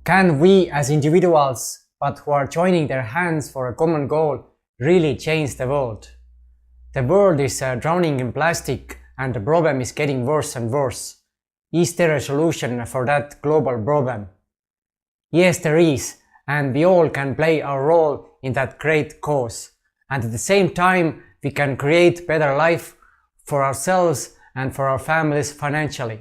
Can we as individuals, but who are joining their hands for a common goal, really change the world? The world is drowning in plastic and the problem is getting worse and worse. Is there a solution for that global problem? Yes, there is, and we all can play our role in that great cause. And at the same time, we can create better life for ourselves and for our families financially.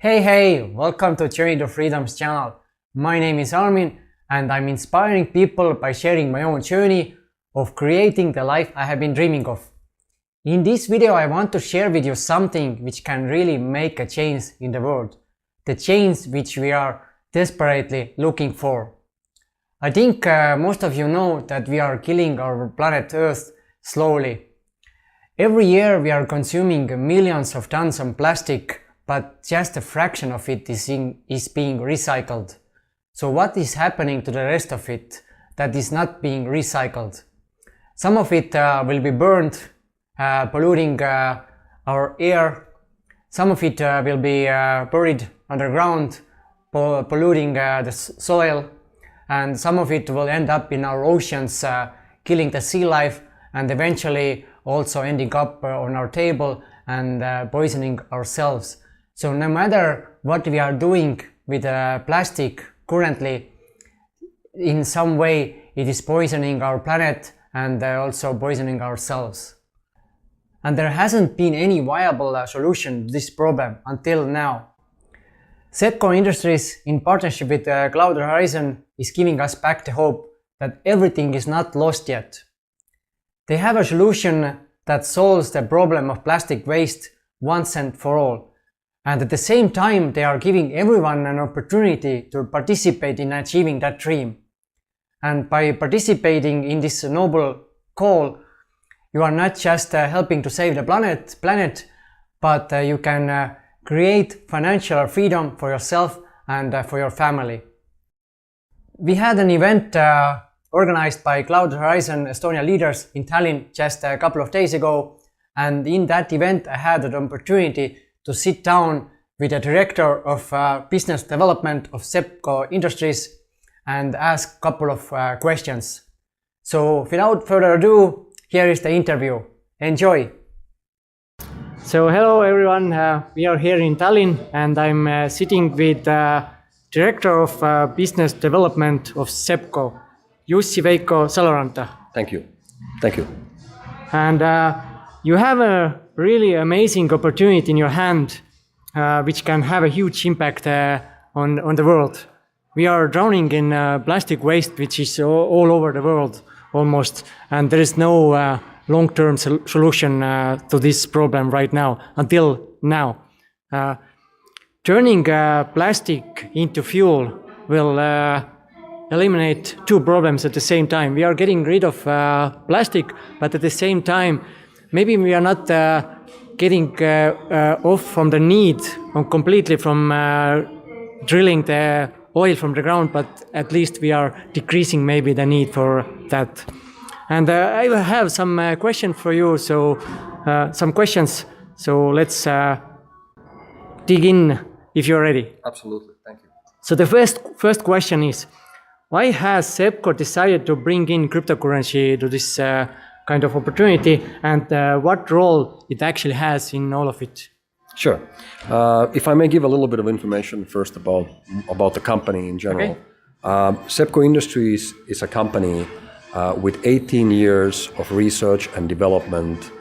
Hey, welcome to Journey to Freedom's channel. My name is Armin and I'm inspiring people by sharing my own journey of creating the life I have been dreaming of. In this video I want to share with you something which can really make a change in the world. The change which we are desperately looking for. I think most of you know that we are killing our planet Earth slowly. Every year we are consuming millions of tons of plastic, but just a fraction of it is being recycled. So what is happening to the rest of it that is not being recycled? Some of it will be burned, polluting our air. Some of it will be buried underground, polluting the soil. And some of it will end up in our oceans, killing the sea life, and eventually also ending up on our table and poisoning ourselves. So no matter what we are doing with plastic currently, in some way it is poisoning our planet and also poisoning ourselves. And there hasn't been any viable solution to this problem until now. Sepco Industries, in partnership with Cloud Horizon, is giving us back the hope that everything is not lost yet. They have a solution that solves the problem of plastic waste once and for all. And at the same time, they are giving everyone an opportunity to participate in achieving that dream. And by participating in this noble call, you are not just helping to save the planet, but you can create financial freedom for yourself and for your family. We had an event organized by Cloud Horizon Estonian leaders in Tallinn just a couple of days ago. And in that event, I had an opportunity to sit down with the director of business development of Sepco Industries and ask a couple of questions. So without further ado, here is the interview. Enjoy! So hello everyone, we are here in Tallinn and I'm sitting with director of business development of Sepco, Jussi-Veikko Saloranta. Thank you. And you have a really amazing opportunity in your hand, which can have a huge impact on the world. We are drowning in plastic waste, which is all over the world almost, and there is no long-term solution to this problem right now, until now. Turning plastic into fuel will eliminate two problems at the same time. We are getting rid of plastic, but at the same time, maybe we are not getting off from the need completely from drilling the oil from the ground, but at least we are decreasing maybe the need for that. And I will have some questions for you, so let's dig in if you're ready. Absolutely, thank you. So the first question is, why has Sepco decided to bring in cryptocurrency to this kind of opportunity, and what role it actually has in all of it? Sure. If I may give a little bit of information first about the company in general. Okay. Sepco Industries is a company with 18 years of research and development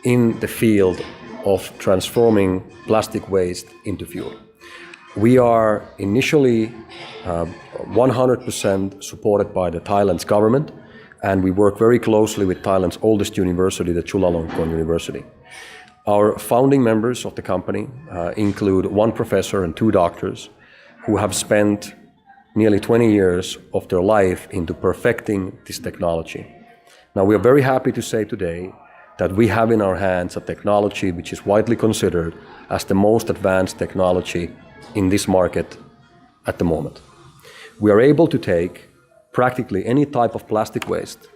in the field of transforming plastic waste into fuel. We are initially 100% supported by the Thailand's government, and we work very closely with Thailand's oldest university, the Chulalongkorn University. Our founding members of the company include one professor and two doctors who have spent nearly 20 years of their life into perfecting this technology. Now, we are very happy to say today that we have in our hands a technology which is widely considered as the most advanced technology in this market at the moment. We are able to take practically any type of plastic waste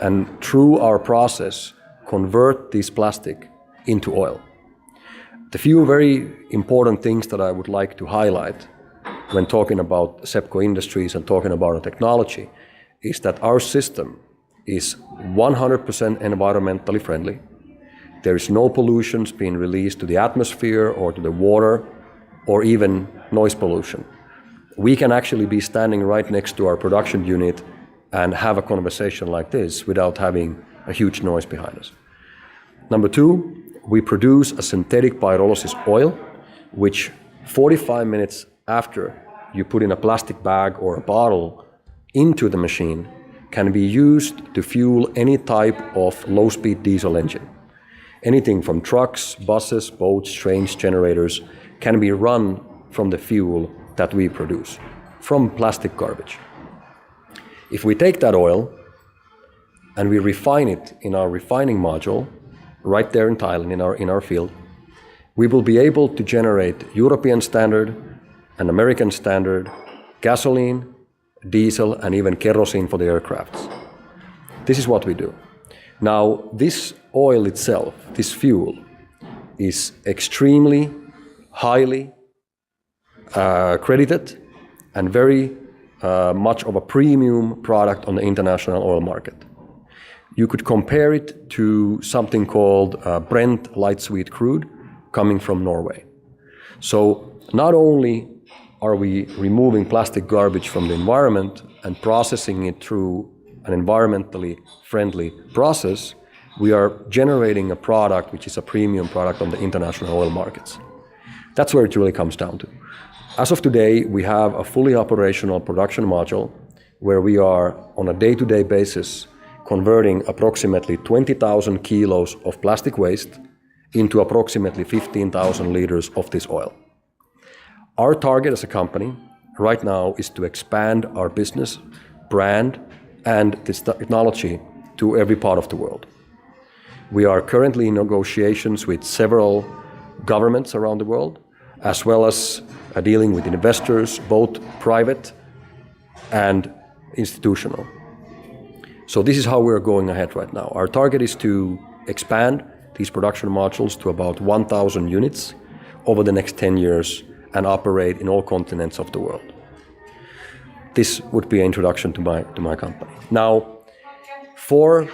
and through our process convert this plastic into oil. The few very important things that I would like to highlight when talking about Sepco Industries and talking about our technology is that our system is 100% environmentally friendly. There is no pollutions being released to the atmosphere or to the water or even noise pollution. We can actually be standing right next to our production unit and have a conversation like this without having a huge noise behind us. Number two, we produce a synthetic pyrolysis oil, which 45 minutes after you put in a plastic bag or a bottle into the machine can be used to fuel any type of low-speed diesel engine. Anything from trucks, buses, boats, trains, generators can be run from the fuel that we produce, from plastic garbage. If we take that oil and we refine it in our refining module, right there in Thailand, in our field, we will be able to generate European standard and American standard gasoline, diesel, and even kerosene for the aircrafts. This is what we do. Now, this oil itself, this fuel, is extremely highly credited and very much of a premium product on the international oil market. You could compare it to something called Brent light sweet crude coming from Norway. So not only are we removing plastic garbage from the environment and processing it through an environmentally friendly process, we are generating a product which is a premium product on the international oil markets. That's where it really comes down to. As of today, we have a fully operational production module where we are on a day-to-day basis converting approximately 20,000 kilos of plastic waste into approximately 15,000 liters of this oil. Our target as a company right now is to expand our business, brand, and this technology to every part of the world. We are currently in negotiations with several governments around the world, as well as dealing with investors, both private and institutional. So this is how we're going ahead right now. Our target is to expand these production modules to about 1,000 units over the next 10 years and operate in all continents of the world. This would be an introduction to my company. Now, for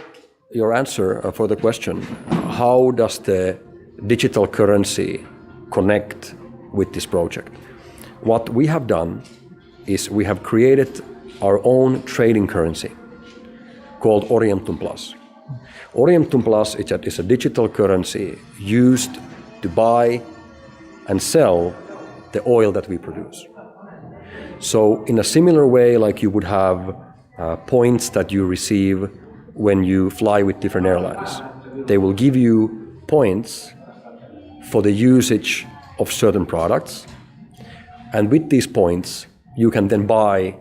your answer for the question, how does the digital currency connect with this project? What we have done is we have created our own trading currency called Orientum Plus. Orientum Plus is a digital currency used to buy and sell the oil that we produce. So in a similar way, like you would have points that you receive when you fly with different airlines, they will give you points for the usage of certain products. And with these points, you can then buy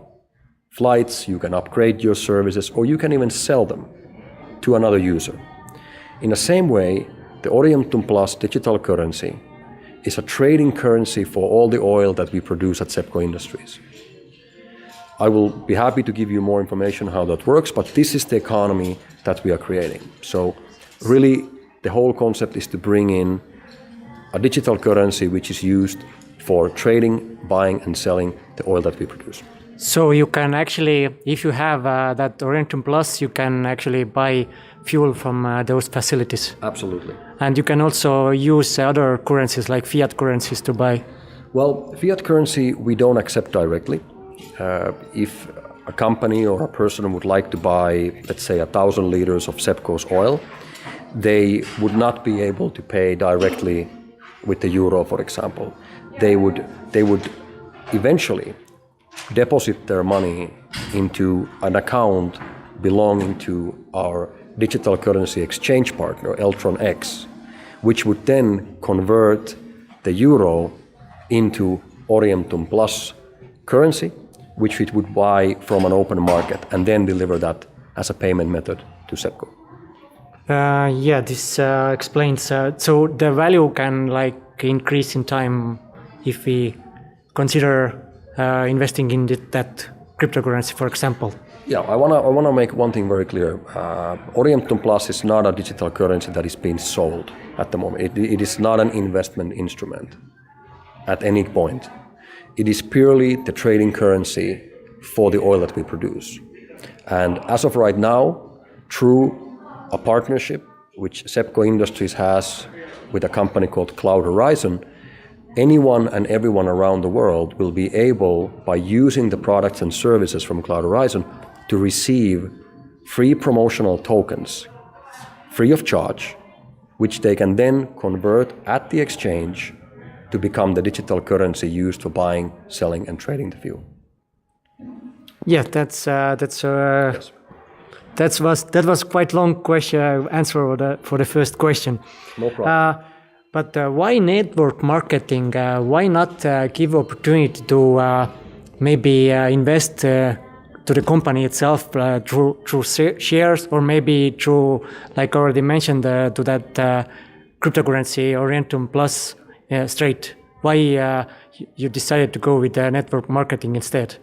flights, you can upgrade your services, or you can even sell them to another user. In the same way, the Orientum Plus digital currency is a trading currency for all the oil that we produce at Sepco Industries. I will be happy to give you more information how that works, but this is the economy that we are creating. So really, the whole concept is to bring in a digital currency which is used for trading, buying and selling the oil that we produce. So you can actually, if you have that Orientum Plus, you can actually buy fuel from those facilities. Absolutely. And you can also use other currencies like fiat currencies to buy. Well, fiat currency we don't accept directly. If a company or a person would like to buy, let's say, 1,000 liters of Sepco's oil, they would not be able to pay directly with the euro, for example. They would eventually deposit their money into an account belonging to our digital currency exchange partner, Eltron X, which would then convert the euro into Orientum Plus currency, which it would buy from an open market and then deliver that as a payment method to Sepco. This explains. So the value can increase in time if we consider investing in that cryptocurrency, for example? Yeah, I wanna make one thing very clear. Orientum Plus is not a digital currency that is being sold at the moment. It is not an investment instrument at any point. It is purely the trading currency for the oil that we produce. And as of right now, through a partnership which Sepco Industries has with a company called Cloud Horizon, anyone and everyone around the world will be able, by using the products and services from Cloud Horizon, to receive free promotional tokens, free of charge, which they can then convert at the exchange to become the digital currency used for buying, selling, and trading the fuel. Yeah, that was quite long question answer for the first question. No problem. But why network marketing? Why not give opportunity to maybe invest to the company itself through shares, or maybe through, like already mentioned, to that cryptocurrency Orientum Plus straight? Why you decided to go with network marketing instead?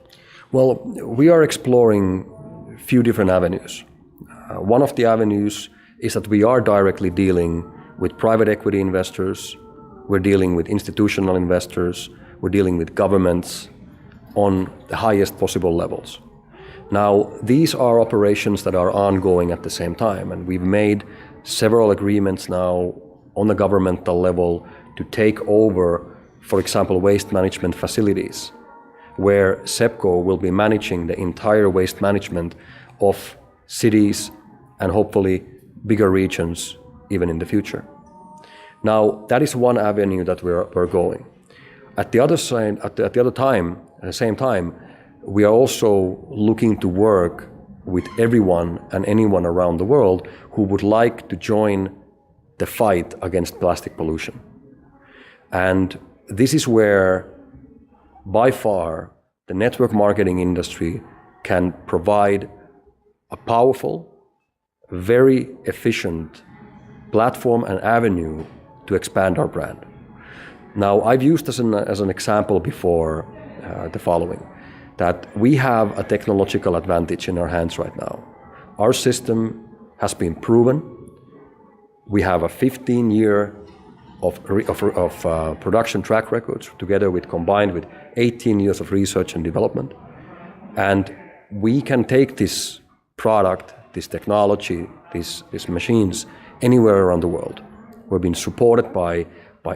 Well, we are exploring a few different avenues. One of the avenues is that we are directly dealing with private equity investors, we're dealing with institutional investors, we're dealing with governments on the highest possible levels. Now, these are operations that are ongoing at the same time, and we've made several agreements now on the governmental level to take over, for example, waste management facilities, where Sepco will be managing the entire waste management of cities and hopefully bigger regions even in the future. Now, that is one avenue that we're going. At the same time, we are also looking to work with everyone and anyone around the world who would like to join the fight against plastic pollution. And this is where, by far, the network marketing industry can provide a powerful, very efficient platform and avenue to expand our brand. Now, I've used as an example before the following, that we have a technological advantage in our hands right now. Our system has been proven. We have a 15-year of production track records, together with combined with 18 years of research and development. And we can take this product, this technology, these machines anywhere around the world. We're being supported by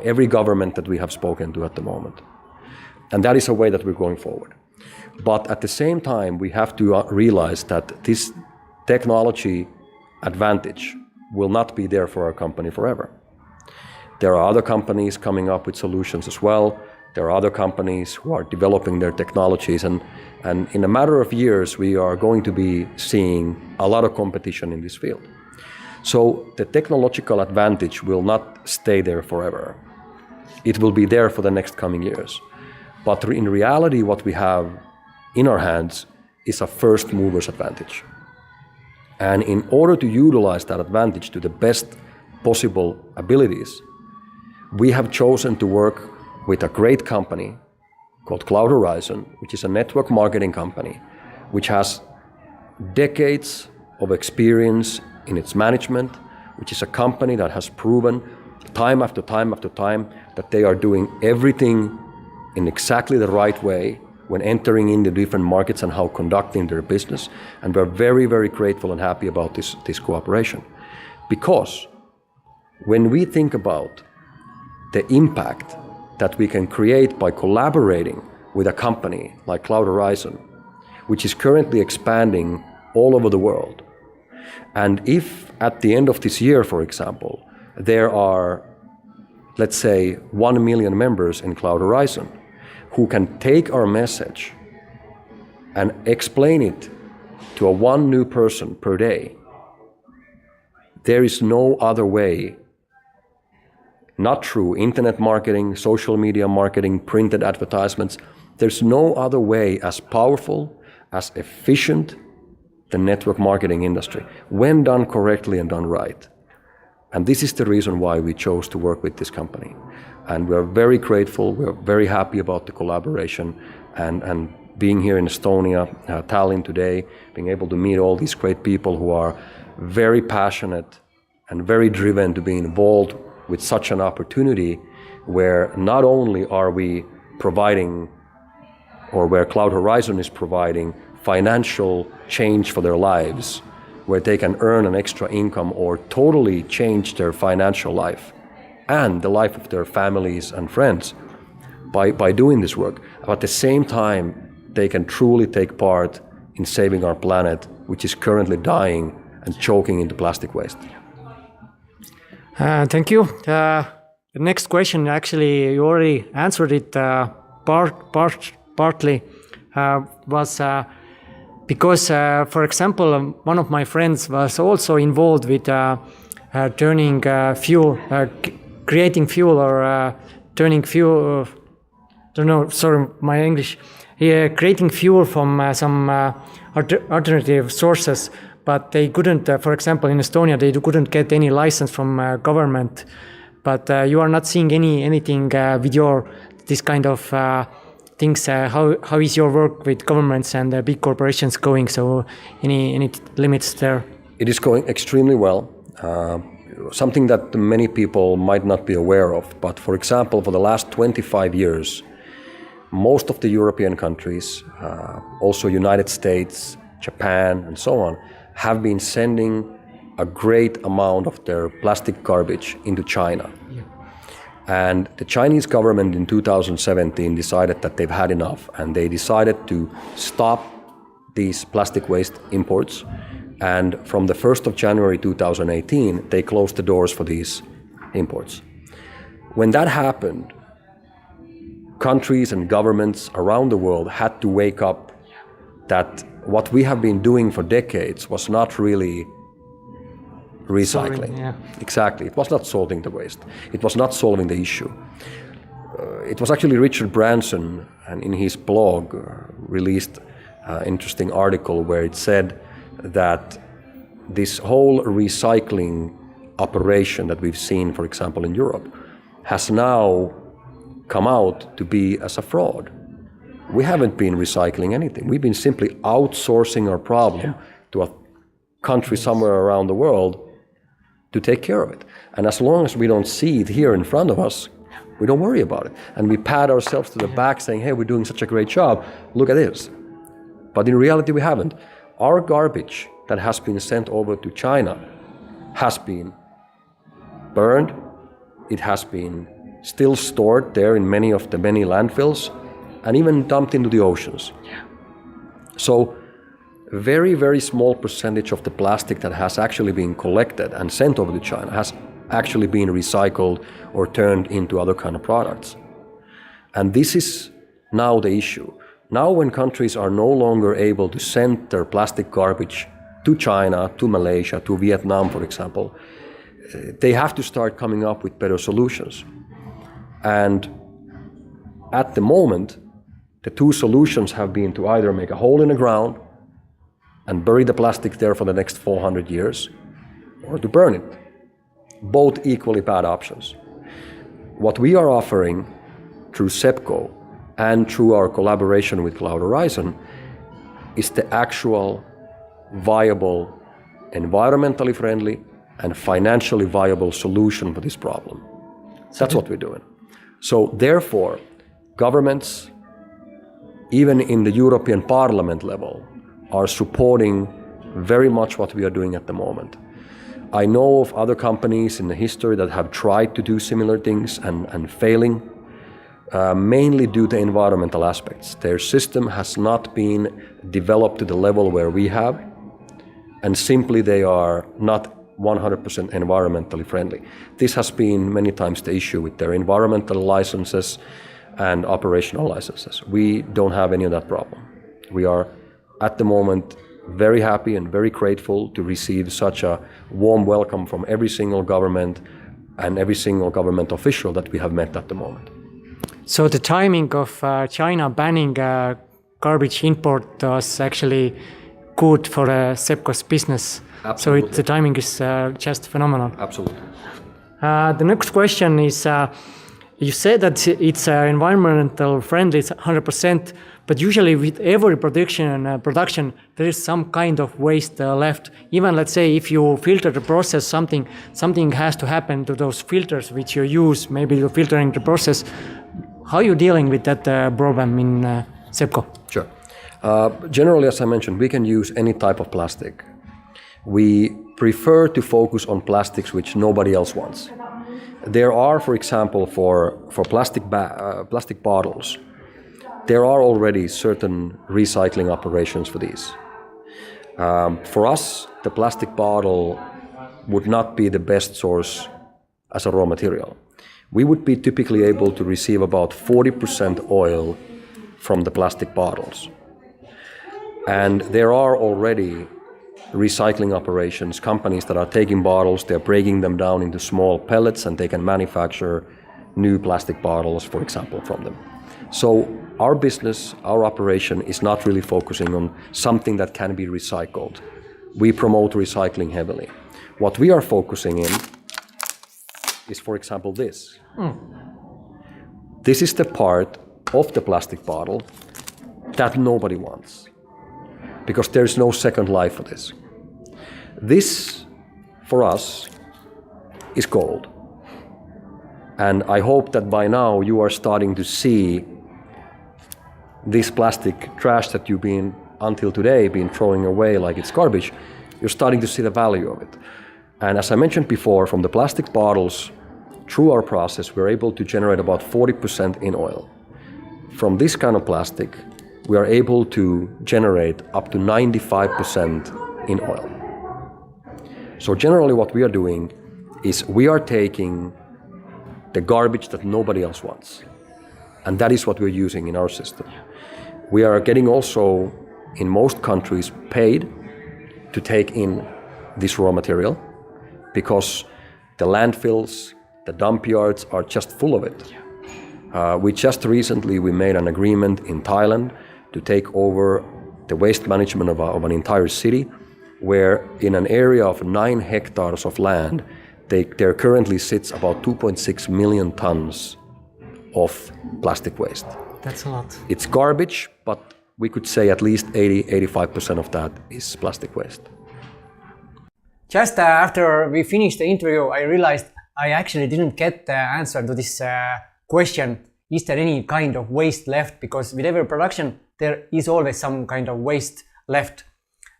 every government that we have spoken to at the moment. And that is a way that we're going forward. But at the same time, we have to realize that this technology advantage will not be there for our company forever. There are other companies coming up with solutions as well. There are other companies who are developing their technologies, and in a matter of years, we are going to be seeing a lot of competition in this field. So the technological advantage will not stay there forever. It will be there for the next coming years. But in reality, what we have in our hands is a first mover's advantage. And in order to utilize that advantage to the best possible abilities, we have chosen to work with a great company called Cloud Horizon, which is a network marketing company, which has decades of experience in its management, which is a company that has proven time after time after time that they are doing everything in exactly the right way when entering into different markets and how conducting their business. And we're very, very grateful and happy about this cooperation. Because when we think about the impact that we can create by collaborating with a company like Cloud Horizon, which is currently expanding all over the world, and if at the end of this year, for example, there are, let's say, 1 million members in Cloud Horizon who can take our message and explain it to one new person per day, there is no other way, not through internet marketing, social media marketing, printed advertisements, there's no other way as powerful, as efficient, the network marketing industry, when done correctly and done right. And this is the reason why we chose to work with this company. And we're very grateful, we're very happy about the collaboration, and being here in Estonia, Tallinn today, being able to meet all these great people who are very passionate and very driven to be involved with such an opportunity where not only are we providing, or where Cloud Horizon is providing financial change for their lives, where they can earn an extra income or totally change their financial life and the life of their families and friends by doing this work. But at the same time, they can truly take part in saving our planet, which is currently dying and choking into plastic waste. Thank you. The next question, actually, you already answered it partly, was because, for example, one of my friends was also involved with turning fuel, creating fuel or turning fuel, don't know, sorry, my English, creating fuel from some alternative sources, but they couldn't, for example, in Estonia, they couldn't get any license from government. But you are not seeing anything with this kind of things. How is your work with governments and big corporations going? So any limits there? It is going extremely well. Something that many people might not be aware of, but for example, for the last 25 years, most of the European countries, also United States, Japan, and so on, have been sending a great amount of their plastic garbage into China. Yeah. And the Chinese government in 2017 decided that they've had enough, and they decided to stop these plastic waste imports. And from the 1st of January 2018, they closed the doors for these imports. When that happened, countries and governments around the world had to wake up that what we have been doing for decades was not really recycling. Yeah. Exactly. It was not sorting the waste. It was not solving the issue. It was actually Richard Branson, and in his blog, released an interesting article where it said that this whole recycling operation that we've seen, for example, in Europe, has now come out to be as a fraud. We haven't been recycling anything. We've been simply outsourcing our problem to a country somewhere around the world to take care of it. And as long as we don't see it here in front of us, we don't worry about it. And we pat ourselves to the back saying, hey, we're doing such a great job, look at this. But in reality, we haven't. Our garbage that has been sent over to China has been burned. It has been still stored there in many of the many landfills, and even dumped into the oceans. Yeah. So very, very small percentage of the plastic that has actually been collected and sent over to China has actually been recycled or turned into other kind of products. And this is now the issue. Now when countries are no longer able to send their plastic garbage to China, to Malaysia, to Vietnam, for example, they have to start coming up with better solutions. And at the moment, the two solutions have been to either make a hole in the ground and bury the plastic there for the next 400 years, or to burn it. Both equally bad options. What we are offering through Sepco and through our collaboration with Cloud Horizon is the actual viable, environmentally friendly and financially viable solution for this problem. That's what we're doing. So therefore, governments, even in the European Parliament level, are supporting very much what we are doing at the moment. I know of other companies in the history that have tried to do similar things and failing, mainly due to environmental aspects. Their system has not been developed to the level where we have, and simply they are not 100% environmentally friendly. This has been many times the issue with their environmental licenses and operational licenses. We don't have any of that problem. We are at the moment very happy and very grateful to receive such a warm welcome from every single government and every single government official that we have met at the moment. So the timing of China banning garbage import was actually good for Sepco's business. Absolutely. So the timing is just phenomenal. Absolutely. The next question is, you say that it's environmental friendly, it's 100%, but usually with every production, there is some kind of waste left. Even let's say if you filter the process, something has to happen to those filters which you use, maybe you're filtering the process. How are you dealing with that problem in Sepco? Sure. Generally, as I mentioned, we can use any type of plastic. We prefer to focus on plastics which nobody else wants. There are, for example, for plastic bottles, there are already certain recycling operations for these. For us, the plastic bottle would not be the best source as a raw material. We would be typically able to receive about 40% oil from the plastic bottles. And there are already recycling operations, companies that are taking bottles, they're breaking them down into small pellets and they can manufacture new plastic bottles, for example, from them. So our business, our operation is not really focusing on something that can be recycled. We promote recycling heavily. What we are focusing in is, for example, this. This is the part of the plastic bottle that nobody wants, because there's no second life for this. This, for us, is gold. And I hope that by now you are starting to see this plastic trash that you've been, until today, been throwing away like it's garbage. You're starting to see the value of it. And as I mentioned before, from the plastic bottles, through our process, we're able to generate about 40% in oil. From this kind of plastic, we are able to generate up to 95% in oil. So generally what we are doing is we are taking the garbage that nobody else wants. And that is what we're using in our system. We are getting also, in most countries, paid to take in this raw material because the landfills, the dump yards are just full of it. We just recently made an agreement in Thailand to take over the waste management of an entire city, where in an area of 9 hectares of land, there currently sits about 2.6 million tons of plastic waste. That's a lot. It's garbage, but we could say at least 80-85% of that is plastic waste. Just after we finished the interview, I realized I actually didn't get the answer to this question. Is there any kind of waste left? Because with every production, there is always some kind of waste left.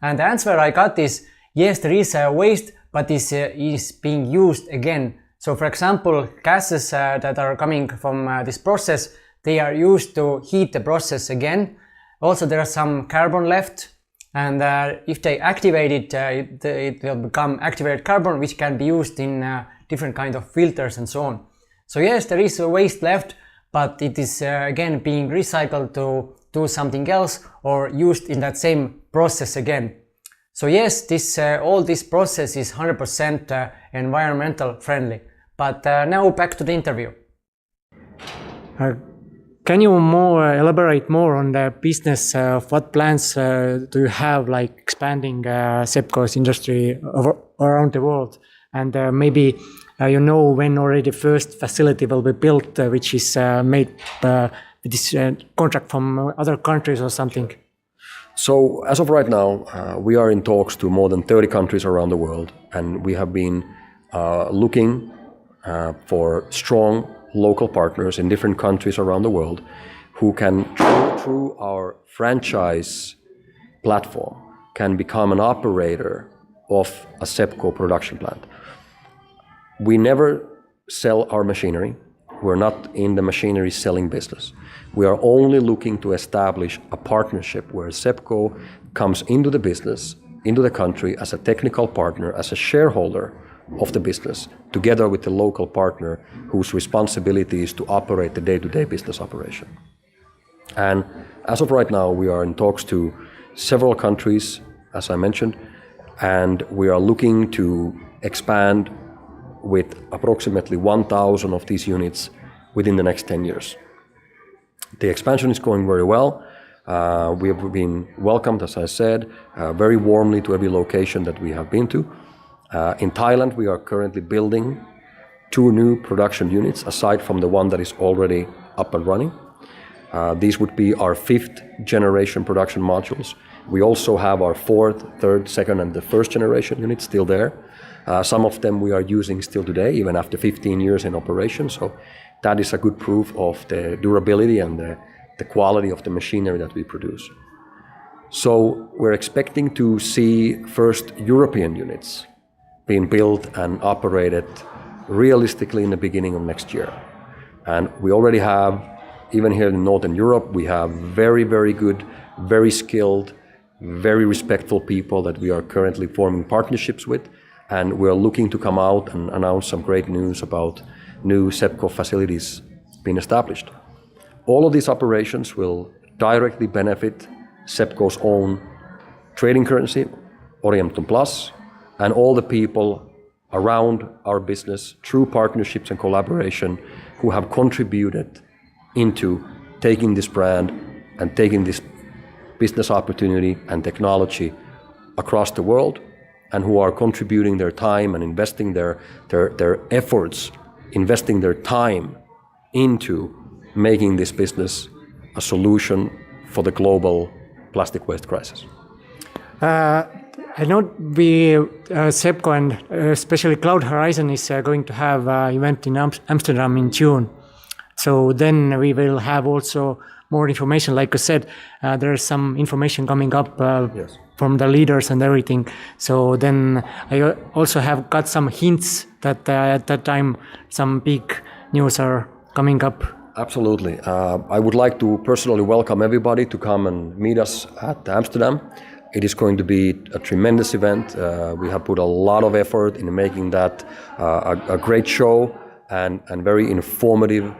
And the answer I got is, yes, there is waste, but this is being used again. So for example, gases that are coming from this process, they are used to heat the process again. Also, there are some carbon left. And if they activate it, it will become activated carbon, which can be used in different kind of filters and so on. So yes, there is waste left, but it is again being recycled to do something else or used in that same process again. So yes, all this process is 100% environmental friendly. But now back to the interview. Can you elaborate more on the business? What plans do you have, like expanding Sepco's industry around the world? And maybe you know when already the first facility will be built, which is made with this contract from other countries or something? So as of right now, we are in talks to more than 30 countries around the world, and we have been looking for strong local partners in different countries around the world who can, through our franchise platform, can become an operator of a Sepco production plant. We never sell our machinery. We're not in the machinery selling business. We are only looking to establish a partnership where Sepco comes into the business, into the country as a technical partner, as a shareholder of the business, together with the local partner whose responsibility is to operate the day-to-day business operation. And as of right now, we are in talks to several countries, as I mentioned, and we are looking to expand with approximately 1,000 of these units within the next 10 years. The expansion is going very well. We have been welcomed, as I said, very warmly to every location that we have been to. In Thailand, we are currently building 2 new production units aside from the one that is already up and running. These would be our 5th generation production modules. We also have our 4th, 3rd, 2nd, and the 1st generation units still there. Some of them we are using still today, even after 15 years in operation. So that is a good proof of the durability and the quality of the machinery that we produce. So we're expecting to see first European units being built and operated realistically in the beginning of next year. And we already have, even here in Northern Europe, we have very, very good, very skilled, very respectful people that we are currently forming partnerships with. And we're looking to come out and announce some great news about new Sepco facilities being established. All of these operations will directly benefit Sepco's own trading currency, Orientum Plus, and all the people around our business through partnerships and collaboration who have contributed into taking this brand and taking this business opportunity and technology across the world, and who are contributing their time and investing their efforts, investing their time into making this business a solution for the global plastic waste crisis. I know we, Sepco and especially Cloud Horizon is going to have an event in Amsterdam in June. So then we will have also more information. Like I said, there's some information coming up Yes. from the leaders and everything. So then I also have got some hints that at that time some big news are coming up. Absolutely. I would like to personally welcome everybody to come and meet us at Amsterdam. It is going to be a tremendous event. We have put a lot of effort in making that a great show and very informative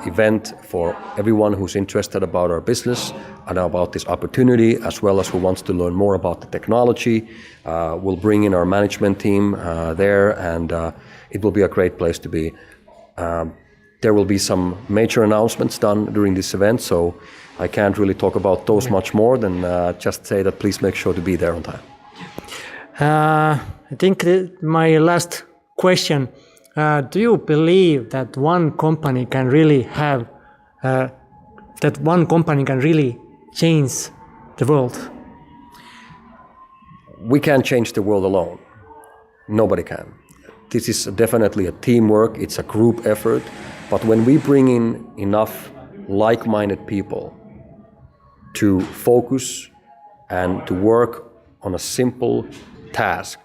event for everyone who's interested about our business and about this opportunity, as well as who wants to learn more about the technology. We'll bring in our management team there, and it will be a great place to be. There will be some major announcements done during this event, so I can't really talk about those much more than just say that please make sure to be there on time. I think my last question, do you believe that one company can really have, that one company can really change the world? We can't change the world alone. Nobody can. This is definitely a teamwork, it's a group effort, but when we bring in enough like-minded people to focus and to work on a simple task,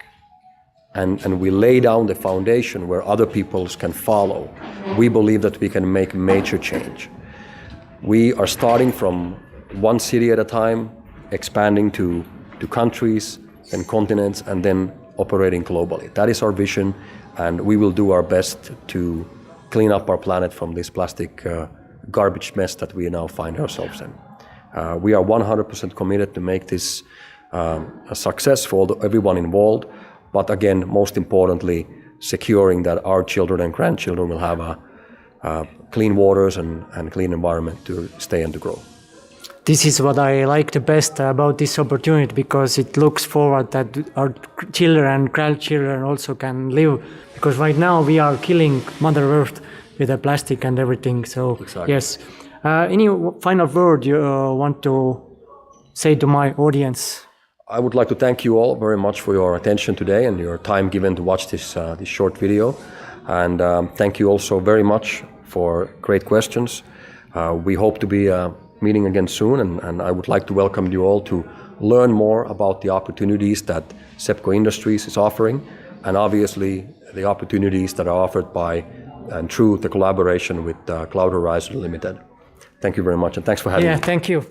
and we lay down the foundation where other people can follow, we believe that we can make major change. We are starting from one city at a time, expanding to countries and continents, and then operating globally. That is our vision, and we will do our best to clean up our planet from this plastic garbage mess that we now find ourselves in. We are 100% committed to make this a success for everyone involved, but again, most importantly, securing that our children and grandchildren will have clean waters and clean environment to stay and to grow. This is what I like the best about this opportunity, because it looks forward that our children and grandchildren also can live, because right now we are killing Mother Earth with the plastic and everything. So Exactly. Yes. Any final word you want to say to my audience? I would like to thank you all very much for your attention today and your time given to watch this short video. And thank you also very much for great questions. We hope to be meeting again soon, and I would like to welcome you all to learn more about the opportunities that Sepco Industries is offering, and obviously the opportunities that are offered by and through the collaboration with Cloud Horizon Limited. Thank you very much, and thanks for having me. Yeah, thank you.